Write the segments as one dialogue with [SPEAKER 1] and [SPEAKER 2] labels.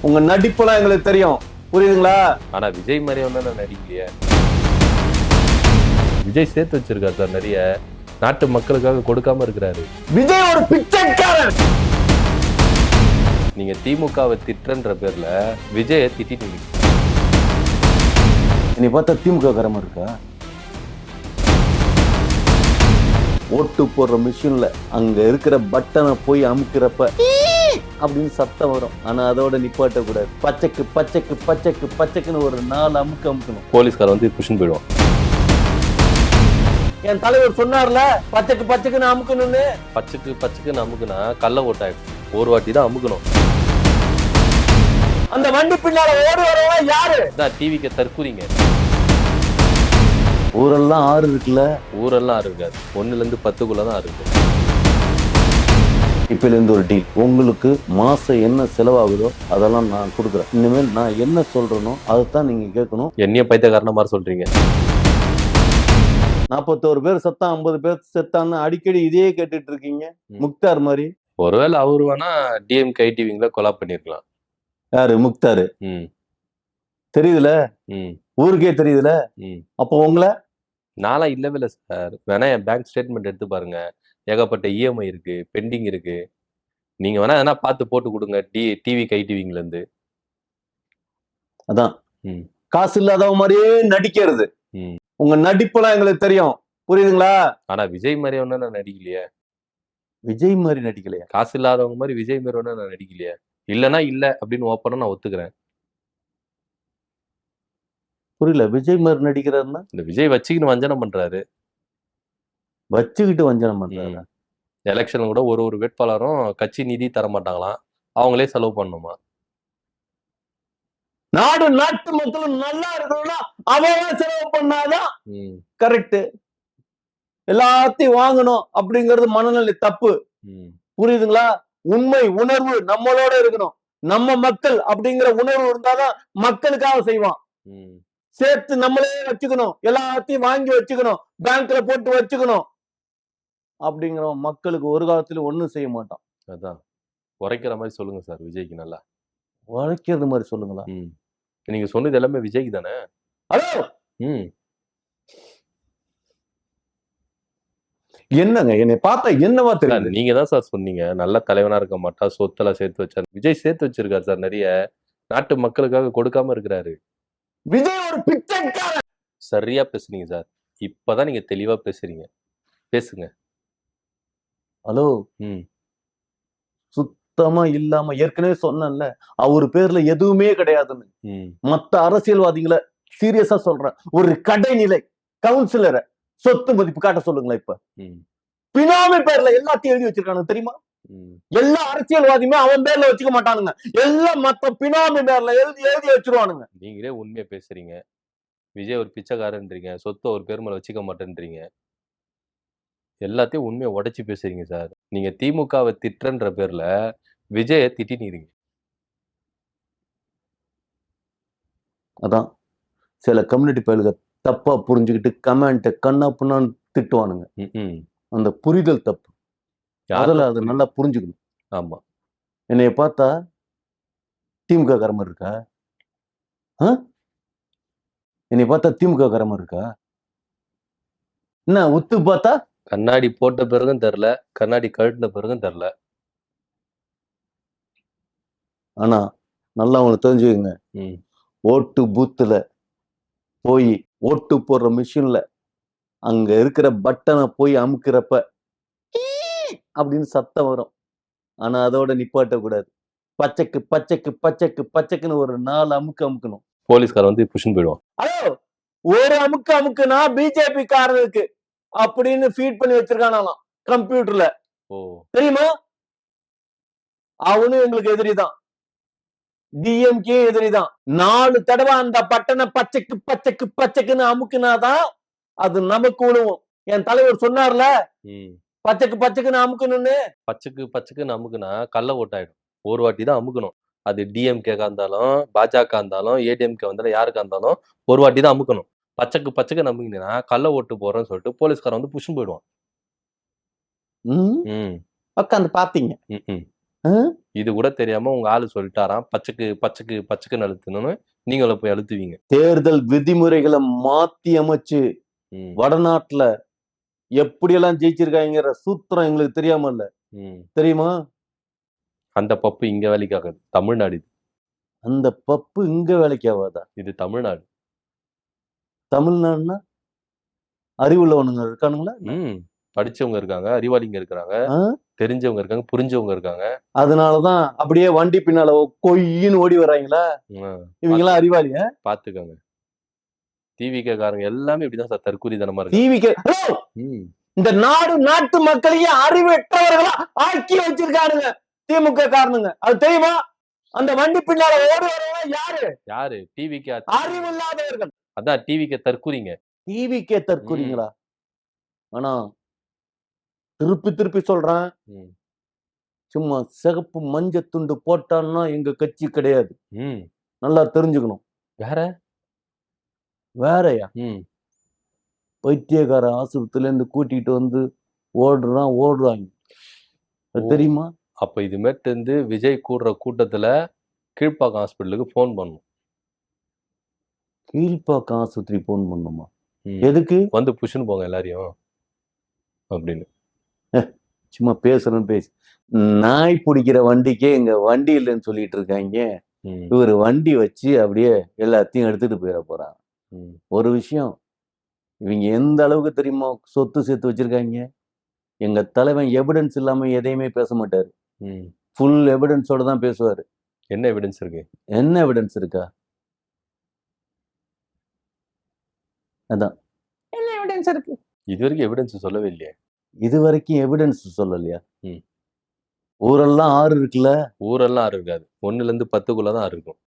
[SPEAKER 1] உங்க நடிப்பெல்லாம் எங்களுக்கு தெரியும், புரியுதுங்களா?
[SPEAKER 2] ஆனா விஜய் மாதிரி ஒன்றும் நான் நடிக்கலையே. விஜய் சேர்த்து வச்சிருக்காரு சார் நிறைய, நாட்டு மக்களுக்காக கொடுக்காம இருக்கிறாரு.
[SPEAKER 1] விஜய் ஒரு பிச்சைக்காரன்.
[SPEAKER 2] நீங்க திமுகவை திட்டன்ற பேர்ல விஜயை திட்டிட்டீங்க.
[SPEAKER 1] நீ பார்த்தா திமுக காரமா இருக்கா? ஓட்டு போடுற மிஷின்ல அங்க இருக்கிற பட்டனை போய் அமுக்கிறப்ப அப்படின்னு சத்தம் வரும். ஆனா அதோட நிப்பாட்ட கூடாது. பச்சைக்கு பச்சைக்கு பச்சைக்கு பச்சைக்குன்னு ஒரு 4 அமுக்கணும்.
[SPEAKER 2] போலீஸ்கார வந்து புஷன் போயிடுவான்.
[SPEAKER 1] என் தலைவர் சொன்னார்ல, பச்சைக்கு பச்சைக்குன்னு அமுக்கணும்னு.
[SPEAKER 2] பச்சைக்கு பச்சைக்குன்னு அமுக்குனா கள்ள ஓட்டாயிடும். ஒரு வாட்டி தான் அமுக்கணும்.
[SPEAKER 1] அந்த வண்டி பின்னால ஓடி வரவங்க யாரு?
[SPEAKER 2] டிவிக்கு தற்கூறிங்க.
[SPEAKER 1] ஊரெல்லாம் ஆறு இருக்குல்ல?
[SPEAKER 2] ஊரெல்லாம் ஆறு இருக்காது, 1ல இருந்து 10க்குள்ளதான் இருக்கு.
[SPEAKER 1] இப்பல இருந்து ஒரு டீல். உங்களுக்கு மாசம் என்ன செலவாகுதோ அதெல்லாம் நான் கொடுக்குறேன். இனிமேல் நான் என்ன சொல்றேனோ அதைத்தான் நீங்க கேட்கணும்.
[SPEAKER 2] என்னைய பைத்தியக்காரன மாதிரி சொல்றீங்க.
[SPEAKER 1] 41 பேர் செத்தான், 50 பேர் செத்தான்னு அடிக்கடி இதையே கேட்டுட்டு இருக்கீங்க. முக்தார் மாதிரி.
[SPEAKER 2] ஒருவேளை அவரு வேணா டிஎம்கே ஐடிவிங்களை கொலாப் பண்ணிருக்கலாம்.
[SPEAKER 1] யாரு? முக்தாரு. தெரியுதுல, ஊருக்கே தெரியுதுல. அப்போ உங்களை
[SPEAKER 2] நாளா இல்லவே இல்லை சார். வேணா என் பேங்க் ஸ்டேட்மெண்ட் எடுத்து பாருங்க, ஏகப்பட்ட இஎம்ஐ இருக்கு, பெண்டிங் இருக்கு. நீங்க வேணா எதனா பார்த்து போட்டு கொடுங்க. டிவி கைடிவிங்ல இருந்து.
[SPEAKER 1] அதான் காசு இல்லாதவ மாதிரியே நடிக்கிறது. உங்க நடிப்பெல்லாம் எங்களுக்கு தெரியும், புரியுதுங்களா?
[SPEAKER 2] ஆனா விஜய் மாதிரி ஒன்னும் நான் நடிக்கலையே.
[SPEAKER 1] விஜய் மாதிரி நடிக்கலையா?
[SPEAKER 2] காசு இல்லாதவங்க மாதிரி விஜய் மாதிரி ஒன்னும் நான் நடிக்கலையே. இல்லைன்னா இல்ல அப்படின்னு ஓப்பனா நான் ஒத்துக்கிறேன்.
[SPEAKER 1] புரியல, விஜய் மாதிரி நடிக்கிறாருன்னா?
[SPEAKER 2] இந்த விஜய் வச்சுக்கின்னு வஞ்சனம் பண்றாரு.
[SPEAKER 1] வச்சுக்கிட்டு வஞ்சனம் பண்றாரு.
[SPEAKER 2] எலெக்ஷன் கூட ஒரு வேட்பாளரும் கட்சி நிதி தர மாட்டாங்களாம், அவங்களே செலவு பண்ணுமா.
[SPEAKER 1] நாடு நாட்டு மக்களும் நல்லா இருக்கணும்னா அவன் செலவு பண்ணாதான் கரெக்ட். எல்லாத்தையும் வாங்கணும் அப்படிங்கறது மனநிலை தப்பு, புரியுதுங்களா? உண்மை உணர்வு நம்மளோட இருக்கணும். நம்ம மக்கள் அப்படிங்கிற உணர்வு இருந்தாதான் மக்களுக்காக செய்வான். சேர்த்து நம்மளே வச்சுக்கணும், எல்லாத்தையும் வாங்கி வச்சுக்கணும், பேங்க்ல போட்டு வச்சுக்கணும் அப்படிங்கிற மக்களுக்கு ஒரு காலத்துல ஒண்ணும் செய்ய மாட்டான்.
[SPEAKER 2] அதான் உரைக்கிற மாதிரி சொல்லுங்க சார். விஜய்க்கு நல்லா
[SPEAKER 1] உழைக்கிறது மாதிரி சொல்லுங்களா?
[SPEAKER 2] நீங்க சொன்னது எல்லாமே விஜய்க்கு தானே?
[SPEAKER 1] ஹலோ, என்னங்க என்னை பார்த்தா என்னவா தெரியாது?
[SPEAKER 2] நீங்க தான் சார் சொன்னீங்க நல்ல தலைவனா இருக்க மாட்டா, சொத்தெல்லாம் சேர்த்து வச்சாரு. விஜய் சேர்த்து வச்சிருக்காரு சார் நிறைய, நாட்டு மக்களுக்காக கொடுக்காம இருக்கிறாரு.
[SPEAKER 1] விஜய் ஒரு பிச்சைக்காரன்.
[SPEAKER 2] சரியா பேசுனீங்க சார். இப்பதான் நீங்க தெளிவா பேசுறீங்க, பேசுங்க.
[SPEAKER 1] ஹலோ, சுத்தமா இல்லாம ஏற்கனவே சொன்னேன்ல, அவர் பேர்ல எதுவுமே கிடையாதுன்னு. மத்த அரசியல்வாதிகளை சீரியஸா சொல்றேன். ஒரு கடைநிலை கவுன்சிலரை சொத்து மதிப்பு காட்ட சொல்லுங்களேன். இப்ப பினாமி பேர்ல எல்லாத்தையும் எழுதி வச்சிருக்கானு தெரியுமா? எல்லா அரசியல்வாதியுமே அவன் பேர்ல வச்சுக்க மாட்டானுங்க, எல்லாம் மத்த பினாமி பேர்ல எழுதி வச்சிருவானுங்க.
[SPEAKER 2] நீங்களே உண்மையா பேசுறீங்க. விஜய் ஒரு பிச்சைக்காரன்றீங்க, சொத்தை ஒரு பேர் மேல வச்சுக்க மாட்டேன்றீங்க. எல்லாத்தையும் உண்மையை உடைச்சு பேசுறீங்க சார். நீங்க திமுகவை திட்டன்ற பேர்ல விஜயை திட்டினீங்க.
[SPEAKER 1] அதான் சில கம்யூனிட்டி பயலுக தப்பா புரிஞ்சுக்கிட்டு கமெண்ட் கண்ணா புண்ணான்னு திட்டுவானுங்க. அந்த புரிதல் தப்பு. அதில் அதை நல்லா புரிஞ்சுக்கணும்.
[SPEAKER 2] ஆமா,
[SPEAKER 1] என்னைய பார்த்தா திமுக காரமா இருக்கா? என்னைய பார்த்தா திமுக காரமா இருக்கா? என்ன உத்து பார்த்தா?
[SPEAKER 2] கண்ணாடி போட்ட பிறகும் தெரியல, கண்ணாடி கழட்டின பிறகும் தெரியல.
[SPEAKER 1] ஆனா நல்லா அவங்களை தெரிஞ்சுக்கங்க, ஓட்டு பூத்துல போய் ஓட்டு போடுற மிஷின்ல அங்க இருக்கிற பட்டனை போய் அமுக்கிறப்ப அப்படின்னு சத்தம் வரும். ஆனா அதோட நிப்பாட்ட கூடாது. பச்சைக்கு பச்சைக்கு பச்சைக்கு பச்சைக்குன்னு ஒரு 4 அமுக்கணும்.
[SPEAKER 2] போலீஸ்கார வந்து புஷன் போயிடுவான்.
[SPEAKER 1] ஹலோ, ஒரு அமுக்குனா பிஜேபி காரனுக்கு அப்படின்னு ஃபீட் பண்ணி வச்சிருக்கானாம் கம்ப்யூட்டர்ல. தெரியுமா? அவனும் எங்களுக்கு எதிரிதான், டிஎம்கே எதிரிதான். 4 தடவை அந்த பட்டனை பச்சைக்கு பச்சைக்கு பச்சைக்குன்னு அமுக்குனாதான் அது நமக்கு உழுவும். என் தலைவர் சொன்னார்ல, பச்சைக்கு பச்சைக்குன்னு அமுக்கணும்னு.
[SPEAKER 2] பச்சைக்கு பச்சைக்குன்னு அமுக்குனா கள்ள ஓட்டாயிடும். ஒரு வாட்டி தான் அமுக்கணும். அது டிஎம்கேக்கா இருந்தாலும், பாஜக இருந்தாலும், ஏடிஎம்கே வந்தாலும், யாருக்கா இருந்தாலும் ஒரு வாட்டி தான் அமுக்கணும். பச்சைக்கு பச்சைக்கு நம்பிங்கன்னா கள்ள ஓட்டு போறோம்னு சொல்லிட்டு போலீஸ்காரன் வந்து புஷன் போயிடுவான்.
[SPEAKER 1] உட்காந்து பாத்தீங்க.
[SPEAKER 2] இது கூட தெரியாம உங்க ஆளு சொல்லிட்டாராம், பச்சைக்கு அழுத்தணும்னு நீங்கள போய் அழுத்துவீங்க.
[SPEAKER 1] தேர்தல் விதிமுறைகளை மாத்தி அமைச்சு வடநாட்டுல எப்படியெல்லாம் ஜெயிச்சிருக்காங்கிற சூத்திரம் எங்களுக்கு தெரியாம இல்ல, தெரியுமா?
[SPEAKER 2] அந்த பப்பு இங்க வேலைக்கு ஆகாது. தமிழ்நாடு இது.
[SPEAKER 1] அந்த பப்பு இங்க வேலைக்கு ஆகாதா?
[SPEAKER 2] இது தமிழ்நாடு.
[SPEAKER 1] தமிழ்நாடுனா அறிவுள்ளவனுங்க இருக்கானுங்களா?
[SPEAKER 2] படிச்சவங்க இருக்காங்க, அறிவாளிங்க இருக்கிறாங்க, தெரிஞ்சவங்க இருக்காங்க, புரிஞ்சவங்க இருக்காங்க.
[SPEAKER 1] அதனாலதான் அப்படியே வண்டி பின்னால கொய்யின்னு ஓடி வர்றாங்களா? இவங்க எல்லாம் அறிவாளியா?
[SPEAKER 2] பாத்துக்கோங்க. டிவிகே காரங்க எல்லாமே இப்படிதான் சார் தற்குறிதனமா இருக்கு.
[SPEAKER 1] டிவிகே இந்த நாட்டு மக்களையே அறிவற்றவர்களா ஆக்கி வச்சிருக்கானுங்க திமுக காரணங்க. அது தெரியுமா? அந்த வண்டி பின்னால ஓடி வரவங்க
[SPEAKER 2] யாரு? டிவிகே
[SPEAKER 1] அறிவு இல்லாதவர்கள்.
[SPEAKER 2] அதான் டிவிகே தற்குறிங்க.
[SPEAKER 1] டிவிகே தற்குறிங்களா? ஆனா திருப்பி சொல்றேன், சும்மா சிகப்பு மஞ்ச துண்டு போட்டான்னா எங்க கட்சி கிடையாது. நல்லா தெரிஞ்சுக்கணும். வேறயா? பைத்தியக்கார ஆஸ்பத்திரியில இருந்து கூட்டிட்டு வந்து ஓடுறாங்க, தெரியுமா?
[SPEAKER 2] அப்ப இது மேட்டு இருந்து விஜய் கூடுற கூட்டத்துல கீழ்ப்பாக்கம் ஹாஸ்பிட்டலுக்கு போன் பண்ணும்.
[SPEAKER 1] கீழ்ப்பாக்கம் ஆஸ்பத்திரி போன் பண்ணுமா? எதுக்கு?
[SPEAKER 2] வந்து புஷ்னு போங்க எல்லாரையும் அப்படின்னு.
[SPEAKER 1] சும்மா பேசுறேன்னு பேசு. நாய் பிடிக்கிற வண்டிக்கே எங்க வண்டி இல்லைன்னு சொல்லிட்டு இருக்காங்க. இவர் வண்டி வச்சு அப்படியே எல்லாத்தையும் எடுத்துட்டு போயிட போறாங்க. ஒரு விஷயம், இவங்க எந்த அளவுக்கு தெரியுமா சொத்து சேர்த்து வச்சிருக்காங்க? எங்க தலைவன் எவிடன்ஸ் இல்லாம எதையுமே பேச மாட்டாரு. ஃபுல் எவிடன்ஸோட தான் பேசுவாரு.
[SPEAKER 2] என்ன எவிடன்ஸ் இருக்கு?
[SPEAKER 1] என்ன எவிடன்ஸ் இருக்கா? அதான் என்ன எவிடன்ஸ் இருக்கு?
[SPEAKER 2] இது வரைக்கும் எவிடன்ஸ் சொல்லவே இல்லையே.
[SPEAKER 1] இது வரைக்கும் எவிடன்ஸ் சொல்லலையா? ஊரெல்லாம் ஆறு இருக்குல்ல?
[SPEAKER 2] ஊரெல்லாம் ஆறு இருக்காது. 1ல இருந்து 10க்குள்ளதான் ஆறு இருக்கும்.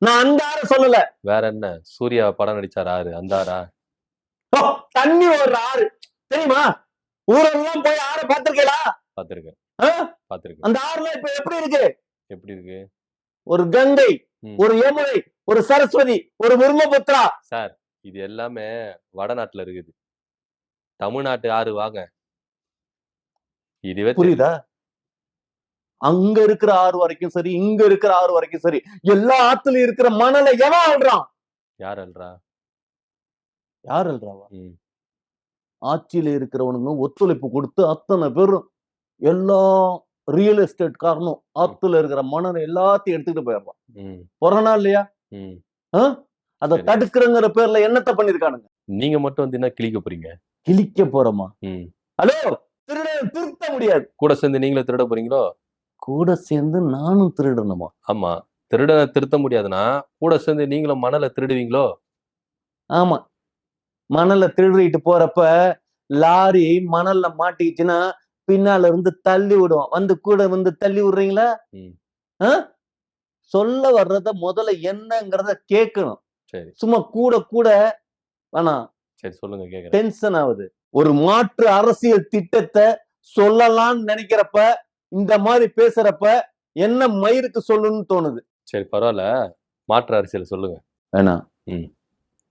[SPEAKER 1] நான் அந்த ஆறு சொல்லல.
[SPEAKER 2] வேற என்ன? சூர்யா படம் நடிச்சார் ஆறு, அந்த ஆறா?
[SPEAKER 1] தண்ணி ஒரு ஆறு தெரியுமா? ஊரெல்லாம் போய் ஆறு பாத்திருக்கீங்களா?
[SPEAKER 2] பாத்திருக்கேன்.
[SPEAKER 1] அந்த ஆறுல இப்ப எப்படி இருக்கு?
[SPEAKER 2] எப்படி இருக்கு?
[SPEAKER 1] ஒரு கங்கை, ஒரு யமுனை, ஒரு சரஸ்வதி, ஒரு பிரம்மபுத்திரா.
[SPEAKER 2] சார், இது எல்லாமே வடநாட்டுல இருக்குது. தமிழ்நாட்டு ஆறு வாங்க. இதுவே
[SPEAKER 1] புரியுதா? அங்க இருக்கிற ஆறு வரைக்கும் சரி, இங்க இருக்கிற ஆறு வரைக்கும் சரி, எல்லா ஆத்துல இருக்கிற மணலை எவன் அல்றான்?
[SPEAKER 2] யார் அல்றா?
[SPEAKER 1] யார் அல்றாவா? ஆட்சியில இருக்கிறவனுங்க ஒத்துழைப்பு கொடுத்து அத்தனை பேரும் எல்லா ரியல் எஸ்டேட் காரணம் ஆத்துல இருக்கிற மணலை எல்லாத்தையும் எடுத்துக்கிட்டு போயிடலாம். போறானா இல்லையா? அதை தடுக்கிறங்கிற பேர்ல என்னத்த பண்ணிருக்கானுங்க?
[SPEAKER 2] நீங்க மட்டும் வந்து என்ன கிழிக்க போறீங்க?
[SPEAKER 1] கிழிக்க போறோமா? ஹலோ, திருடன் திருத்த முடியாது.
[SPEAKER 2] கூட சேர்ந்து நீங்களே திருட போறீங்களோ?
[SPEAKER 1] கூட சேர்ந்து நானும் திருடணுமா?
[SPEAKER 2] ஆமா, திருடனை திருத்த முடியாதுன்னா கூட சேர்ந்து நீங்களும் மணலை திருடுவீங்களோ?
[SPEAKER 1] ஆமா, மணலை திருடிட்டு போறப்ப லாரி மணல்ல மாட்டிக்கிச்சுன்னா பின்னால இருந்து தள்ளி விடுவோம். வந்து கூட வந்து தள்ளி விடுறீங்களா? சொல்ல வர்றத முதல்ல என்னங்கிறத கேட்கணும். சும்மா கூட வேணாம்.
[SPEAKER 2] சரி, சொல்லுங்க, கேக்குறேன்.
[SPEAKER 1] டென்ஷன் ஆகுது. ஒரு மாற்று அரசியல் திட்டத்தை சொல்லலாம்னு நினைக்கிறப்ப இந்த மாதிரி பேசுறப்ப என்ன மயிருக்கு சொல்லணும்னு தோணுது.
[SPEAKER 2] சரி, பரவாயில்ல, மாற்று அரசியல் சொல்லுங்க.
[SPEAKER 1] வேணாம்.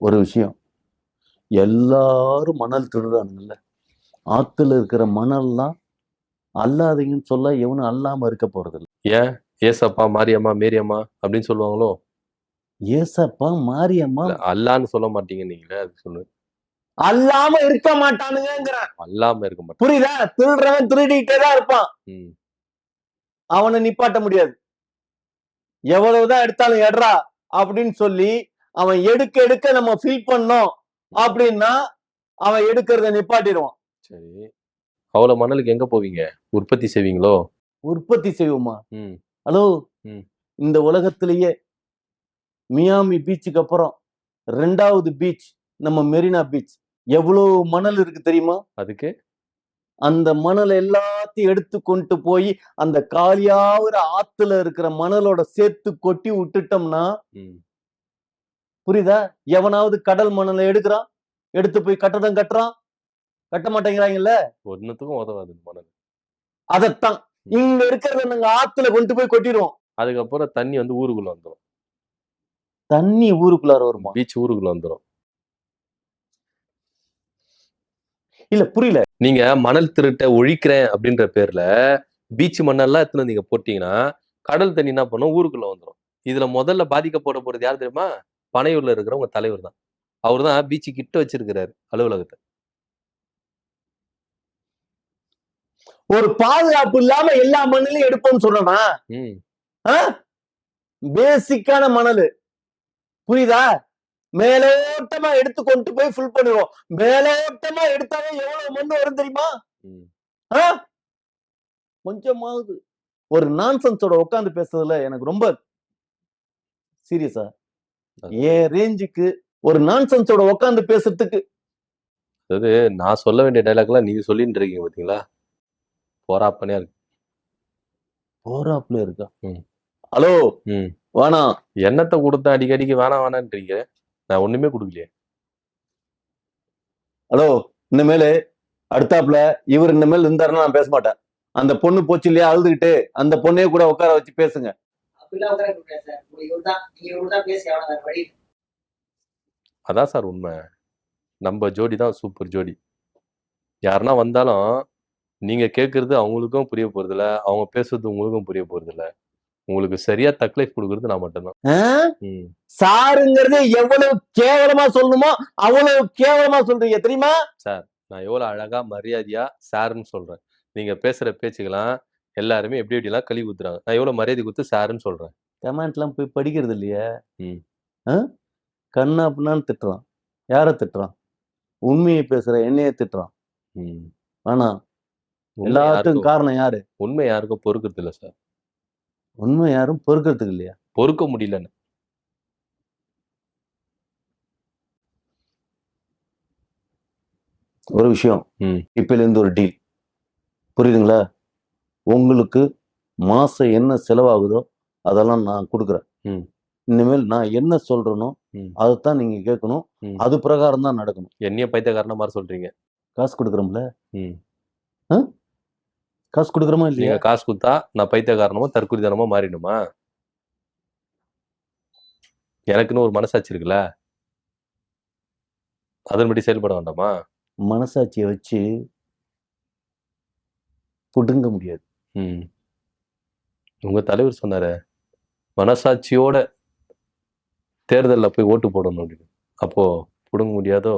[SPEAKER 1] ஒரு விஷயம், எல்லாரும் மணல் திருடுறானுங்கல்ல, ஆத்துல இருக்கிற மணல்லாம் அல்லாதீங்கன்னு சொல்ல எவனும் அல்லாம இருக்க போறது இல்லை.
[SPEAKER 2] ஏன்? ஏசப்பா மாரியம்மா மேரியம்மா அப்படின்னு சொல்லுவாங்களோ?
[SPEAKER 1] ஏசப்பா மாரியம்மா
[SPEAKER 2] அல்லான்னு சொல்ல மாட்டீங்க நீங்களே, அது சொல்லு.
[SPEAKER 1] அல்லாம இருக்க மாட்டானுங்க.
[SPEAKER 2] அல்லாம இருக்க மாட்டான்.
[SPEAKER 1] புரியுதா? திருடுறவன் திருடிட்டே தான் இருப்பான். அவனை நிப்பாட்ட முடியாது. எவ்வளவுதான் எடுத்தாலும் எடுறா அப்படின்னு சொல்லி அவன் எடுக்க நம்ம ஃபீல் பண்ணோம் அப்படின்னா அவன் எடுக்கிறத நிப்பாட்டிடுவான்.
[SPEAKER 2] சரி, அவ்வளவு மணலுக்கு எங்க போவீங்க? உற்பத்தி செய்வீங்களோ?
[SPEAKER 1] உற்பத்தி செய்வோமா? ஹலோ, இந்த உலகத்திலேயே மியாமி பீச்சுக்கு அப்புறம் 2வது பீச் நம்ம மெரினா பீச். எவ்வளவு மணல் இருக்கு தெரியுமா?
[SPEAKER 2] அதுக்கு
[SPEAKER 1] அந்த மணல் எல்லாத்தையும் எடுத்து கொண்டு போய் அந்த காலியாகிற ஆத்துல இருக்கிற மணலோட சேர்த்து கொட்டி விட்டுட்டோம்னா, புரியுதா? எவனாவது கடல் மணலை எடுக்கிறான், எடுத்து போய் கட்டடம் கட்டுறான்? கட்ட மாட்டேங்கிறாங்கல்ல.
[SPEAKER 2] ஒன்னுத்துக்கும் உதவாது மணல்.
[SPEAKER 1] அதத்தான் இங்க இருக்கிறத நாங்க ஆத்துல கொண்டு போய் கொட்டிடுவோம்.
[SPEAKER 2] அதுக்கப்புறம் தண்ணி வந்து ஊருக்குள்ள வந்துடும்.
[SPEAKER 1] தண்ணி ஊருக்குள்ளார வருமா?
[SPEAKER 2] பீச் ஊருக்குள்ள வந்துடும்.
[SPEAKER 1] இல்ல, புரியல.
[SPEAKER 2] நீங்க மணல் திருட்ட ஒழிக்கிறேன் அப்படின்ற பேர்ல பீச் மண்ணெல்லாம் எடுத்துன்னு நீங்க போட்டீங்கன்னா கடல் தண்ணி என்ன பண்ணும், ஊருக்குள்ள வந்துடும். இதுல முதல்ல பாதிக்கப்பட போறது யார் தெரியுமா? பனையூர்ல இருக்கிற உங்க தலைவர் தான். அவர் தான் பீச்சு கிட்ட வச்சிருக்கிறாரு அலுவலகத்தை.
[SPEAKER 1] ஒரு பாதுகாப்பு இல்லாம எல்லா மண்ணிலையும் எடுப்போம்னு சொல்றேனா? பேசிக்கான மணல் புரியுதா? மேலோட்டமா எடுத்து கொண்டு போய் ஃபில் பண்ணுவோம். மேலோட்டமா எடுத்தாலே எவ்வளவு மண் வரும் தெரியுமா? கொஞ்சமாவது ஒரு நான்சென்ஸோட உட்கார்ந்து பேசுறதுல எனக்கு ரொம்ப சீரியஸா ஏன் ரேஞ்சுக்கு ஒரு நான்சென்ஸோட உட்கார்ந்து பேசுறதுக்கு.
[SPEAKER 2] அதாவது நான் சொல்ல வேண்டிய டைலாக்லாம் நீங்க சொல்லிட்டு இருக்கீங்க பாத்தீங்களா? போராப்பனே இருக்கு.
[SPEAKER 1] போராப்ல இருக்கா? ஹலோ வேணாம்.
[SPEAKER 2] எண்ணத்தை கொடுத்த அடிக்கடிக்கு வேணாம் வேணான்றீங்க. நான் ஒண்ணுமே கொடுக்கலையே.
[SPEAKER 1] ஹலோ இனிமேல் அடுத்தாப்புல இவர் இனிமேல் இருந்தாருன்னா நான் பேச மாட்டேன். அந்த பொண்ணு போச்சு இல்லையா அழுதுகிட்டு, அந்த பொண்ணையே கூட உட்கார வச்சு பேசுங்க.
[SPEAKER 2] அதான் சார் உண்மை. நம்ம ஜோடி தான் சூப்பர் ஜோடி. யாருன்னா வந்தாலும் நீங்க கேட்கறது அவங்களுக்கும் புரிய போறது இல்ல, அவங்க பேசுறது உங்களுக்கும் புரிய போறது இல்ல. உங்களுக்கு சரியா தக்லைஃப் கொடுக்கறது நான் மட்டும்தான்.
[SPEAKER 1] சாருங்கிறது எவ்வளவு கேவலமா சொல்லணுமோ அவ்வளவு கேவலமா சொல்றீங்க தெரியுமா?
[SPEAKER 2] சார் நான் எவ்வளவு அழகா மரியாதையா சாருன்னு சொல்றேன். நீங்க பேசுற பேச்சுக்கெல்லாம் எல்லாருமே எப்படி எப்படிலாம் கழுவி ஊத்துறாங்க. நான் எவ்வளவு மரியாதை கொடுத்து சாருன்னு சொல்றேன்.
[SPEAKER 1] கமெண்ட் எல்லாம் போய் படிக்கிறது இல்லையா? கண்ணா அப்படின்னான்னு திட்டுறான். யார திட்டுறான்? உண்மையை பேசுற என்னைய திட்டுறான். ஆனா எல்லாத்துக்கும் காரணம் யாரு?
[SPEAKER 2] உண்மை யாருக்கும் பொறுக்கிறது இல்ல சார்.
[SPEAKER 1] உண்மை யாரும் பொறுக்கிறதுக்கு இல்லையா?
[SPEAKER 2] பொறுக்க முடியலன்னு.
[SPEAKER 1] ஒரு விஷயம், இப்பல இருந்து ஒரு டீல் புரியுதுங்களா? உங்களுக்கு மாசம் என்ன செலவாகுதோ அதெல்லாம் நான் கொடுக்குறேன். இனிமேல் நான் என்ன சொல்றேனோ அதைத்தான் நீங்க கேட்கணும். அது பிரகாரம் தான் நடக்கணும்.
[SPEAKER 2] என்னைய பைத்தியக்காரன மாதிரி சொல்றீங்க.
[SPEAKER 1] காசு கொடுக்குறோம்ல, காசு கொடுக்குறோமா இல்லையா?
[SPEAKER 2] காசு கொடுத்தா நான் பைத்தியக்காரனமோ தற்குறித்தனமோ மாறிடுமா? எனக்குன்னு ஒரு மனசாட்சி இருக்குல்ல, அதன்படி செயல்பட வேண்டாமா?
[SPEAKER 1] மனசாட்சியை வச்சு புடுங்க முடியாது.
[SPEAKER 2] உங்க தலைவர் சொன்னாரு மனசாட்சியோட தேர்தலில் போய் ஓட்டு போடணும் அப்படின்னு. அப்போ புடுங்க முடியாதோ?